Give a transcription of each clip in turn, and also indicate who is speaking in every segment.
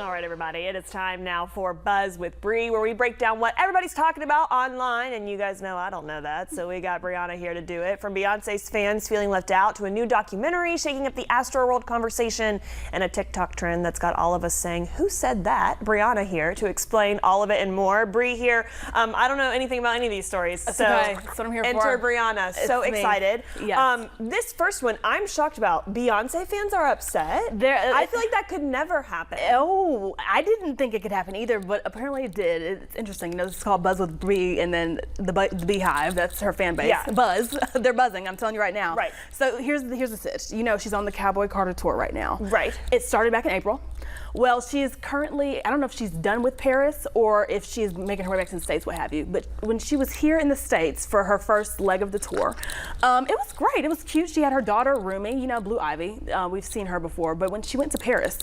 Speaker 1: All right, everybody, it is time now for Buzz with Bree, where we break down what everybody's talking about online, and you guys know I don't know that, so we got Brianna here to do it. From Beyonce's fans feeling left out to a new documentary shaking up the Astroworld conversation and a TikTok trend that's got all of us saying, who said that? Brianna here to explain all of it and more. Bree here, I don't know anything about any of these stories,
Speaker 2: That's
Speaker 1: so
Speaker 2: okay. That's what I'm here
Speaker 1: enter
Speaker 2: for.
Speaker 1: Brianna. So
Speaker 2: It's me.
Speaker 1: excited.
Speaker 2: Yes.
Speaker 1: This first one I'm shocked about. Beyonce fans are upset. I feel like that could never happen.
Speaker 2: Oh, I didn't think it could happen either, but apparently it did. It's interesting. You know, this is called Buzz with Bree, and then the Beehive, that's her fan base.
Speaker 1: Yeah.
Speaker 2: Buzz, they're buzzing, I'm telling you right now.
Speaker 1: Right.
Speaker 2: So here's the sitch. You know, she's on the Cowboy Carter tour right now.
Speaker 1: Right.
Speaker 2: It started back in April. Well, she is currently, I don't know if she's done with Paris or if she's making her way back to the States, what have you. But when she was here in the States for her first leg of the tour, it was great. It was cute. She had her daughter, Rumi, you know, Blue Ivy. We've seen her before. But when she went to Paris,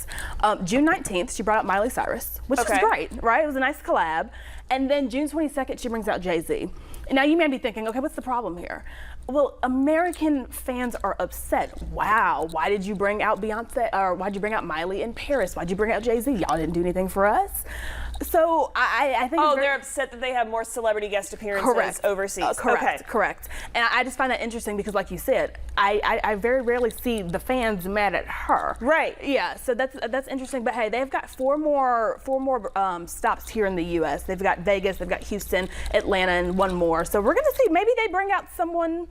Speaker 2: June 19th, she brought up Miley Cyrus, which was great, right? It was a nice collab. And then June 22nd, she brings out Jay-Z. Now, you may be thinking, okay, what's the problem here? Well, American fans are upset. Wow, why did you bring out Beyonce, or why'd you bring out Miley in Paris? Why'd you bring out Jay-Z? Y'all didn't do anything for us. So I think
Speaker 1: they're upset that they have more celebrity guest appearances overseas.
Speaker 2: Correct. And I just find that interesting because, like you said, I very rarely see the fans mad at her.
Speaker 1: Right.
Speaker 2: Yeah. So that's interesting. But hey, they've got four more stops here in the U.S. They've got Vegas, they've got Houston, Atlanta, and one more. So we're gonna see. Maybe they bring out someone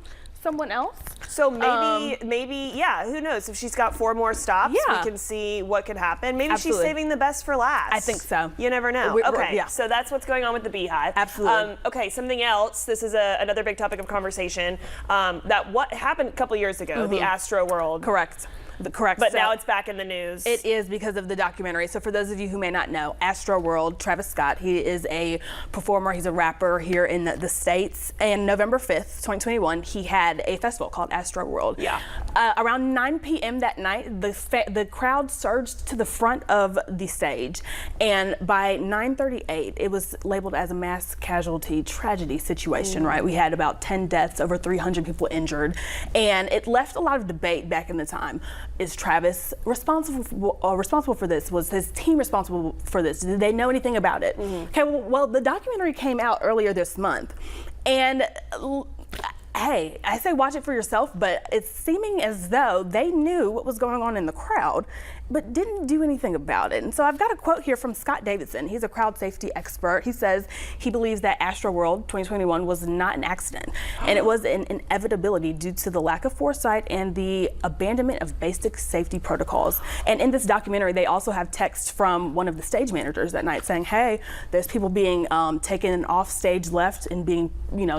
Speaker 2: else.
Speaker 1: So maybe, yeah, who knows? If she's got 4 more stops, we can see what could happen. Maybe she's saving the best for last.
Speaker 2: I think so.
Speaker 1: You never know. So that's what's going on with the Beehive.
Speaker 2: Absolutely.
Speaker 1: Okay, something else. This is another big topic of conversation. What happened a couple years ago, the Astroworld.
Speaker 2: Correct.
Speaker 1: But now it's back in the news.
Speaker 2: It is because of the documentary. So for those of you who may not know, Astroworld, Travis Scott, he is a performer, he's a rapper here in the States. And November 5th, 2021, he had a festival called Astroworld.
Speaker 1: Yeah.
Speaker 2: Around 9 p.m. that night, the crowd surged to the front of the stage. And by 9:38, it was labeled as a mass casualty tragedy situation, right? We had about 10 deaths, over 300 people injured. And it left a lot of debate back in the time. Is Travis responsible for this? Was his team responsible for this? Did they know anything about it? Okay, well, the documentary came out earlier this month, and hey, I say watch it for yourself, but it's seeming as though they knew what was going on in the crowd, but didn't do anything about it. And so I've got a quote here from Scott Davidson. He's a crowd safety expert. He says he believes that Astroworld 2021 was not an accident, and it was an inevitability due to the lack of foresight and the abandonment of basic safety protocols. And in this documentary, they also have text from one of the stage managers that night saying, hey, there's people being taken off stage left and being,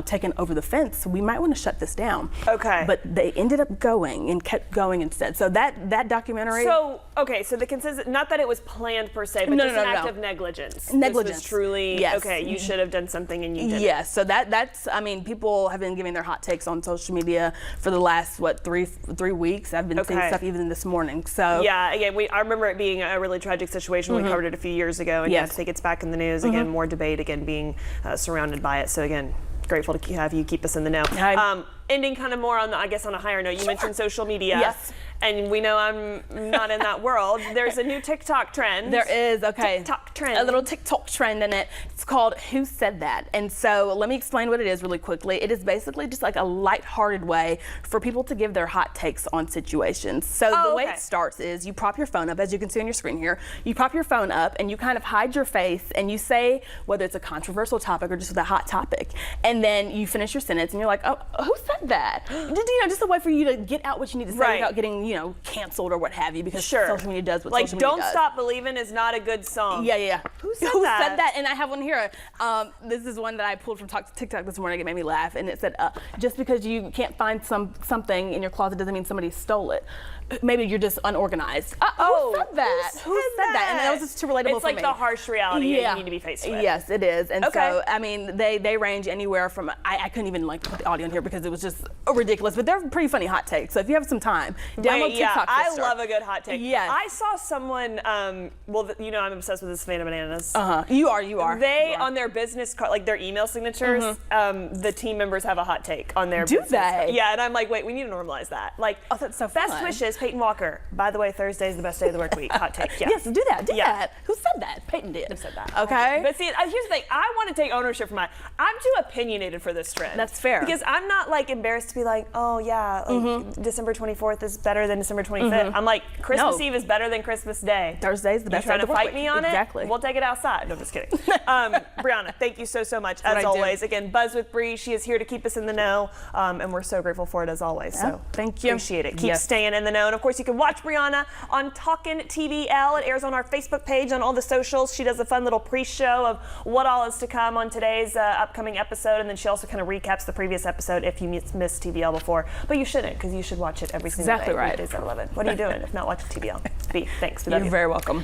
Speaker 2: taken over the fence. So we might want to shut this down.
Speaker 1: Okay.
Speaker 2: But they ended up going and kept going instead. So that documentary.
Speaker 1: So the consensus, not that it was planned per se, but just an act of negligence.
Speaker 2: Negligence.
Speaker 1: This was truly, you should have done something and you didn't.
Speaker 2: Yes, so that's, people have been giving their hot takes on social media for the last, 3 weeks. I've been seeing stuff even this morning, so.
Speaker 1: Yeah, again, I remember it being a really tragic situation. We covered it a few years ago, and I think it's back in the news. Again, more debate, again, being surrounded by it. So again, grateful to have you keep us in the know. Ending kind of more on, on a higher note, you mentioned social media.
Speaker 2: Yes.
Speaker 1: And we know I'm not in that world. There's a new TikTok trend.
Speaker 2: There is,
Speaker 1: TikTok trend.
Speaker 2: A little TikTok trend in it. It's called Who Said That? And so let me explain what it is really quickly. It is basically just like a lighthearted way for people to give their hot takes on situations. So the way it starts is you prop your phone up, as you can see on your screen here. You prop your phone up and you kind of hide your face and you say whether it's a controversial topic or just a hot topic. And then you finish your sentence and you're like, oh, who said that? Just a way for you to get out what you need to say without getting canceled or what have you, because social media does what social media does.
Speaker 1: Don't Stop Believing is not a good song.
Speaker 2: Yeah.
Speaker 1: Who said that?
Speaker 2: And I have one here. This is one that I pulled from TikTok this morning. It made me laugh, and it said, just because you can't find something in your closet doesn't mean somebody stole it. Maybe you're just unorganized. Who said that?
Speaker 1: Who said that?
Speaker 2: And that was just too relatable for me.
Speaker 1: It's like the harsh reality that you need to be faced with.
Speaker 2: Yes, it is. And so, they range anywhere from, I couldn't even put the audio in here because it was just ridiculous, but they're pretty funny hot takes. So if you have some time, download
Speaker 1: Wait, yeah,
Speaker 2: TikTok.
Speaker 1: I
Speaker 2: sister.
Speaker 1: love a good hot take.
Speaker 2: Yes.
Speaker 1: I saw someone, well, you know I'm obsessed with this Savannah Bananas.
Speaker 2: You are.
Speaker 1: They,
Speaker 2: You are.
Speaker 1: on their business card, like their email signatures, the team members have a hot take on their
Speaker 2: Do
Speaker 1: business
Speaker 2: they?
Speaker 1: card. Yeah, and I'm like, wait, we need to normalize that. Like,
Speaker 2: Oh, that's so
Speaker 1: best
Speaker 2: fun.
Speaker 1: wishes, Peyton Walker. By the way, Thursday is the best day of the work week. Hot take. Yeah.
Speaker 2: Yes, do that. Do
Speaker 1: Yeah.
Speaker 2: that. Who said that? Peyton did.
Speaker 1: Who said that?
Speaker 2: Okay.
Speaker 1: But see, here's the thing. I want to take ownership for I'm too opinionated for this trend.
Speaker 2: That's fair.
Speaker 1: Because I'm not like embarrassed to be like, oh yeah, like, December 24th is better than December 25th. I'm like, Christmas
Speaker 2: No.
Speaker 1: Eve is better than Christmas Day.
Speaker 2: Thursday's the
Speaker 1: You
Speaker 2: best
Speaker 1: trying
Speaker 2: day
Speaker 1: to
Speaker 2: of the work
Speaker 1: fight
Speaker 2: week.
Speaker 1: me on
Speaker 2: Exactly.
Speaker 1: it? We'll take it outside. No, I'm just kidding. Brianna, thank you so much, as
Speaker 2: what I do.
Speaker 1: always. Again, Buzz with Bree. She is here to keep us in the know, and we're so grateful for it as always. So
Speaker 2: thank you.
Speaker 1: Appreciate it. Keep
Speaker 2: Yes.
Speaker 1: staying in the know. And of course, you can watch Brianna on Talkin' TBL. It airs on our Facebook page, on all the socials. She does a fun little pre-show of what all is to come on today's upcoming episode, and then she also kind of recaps the previous episode if you missed TBL before. But you shouldn't, because you should watch it every single
Speaker 2: Exactly
Speaker 1: day.
Speaker 2: right.
Speaker 1: Weekdays at 11. What are you doing if not watching TBL? B, thanks. We love
Speaker 2: You're
Speaker 1: you.
Speaker 2: very welcome.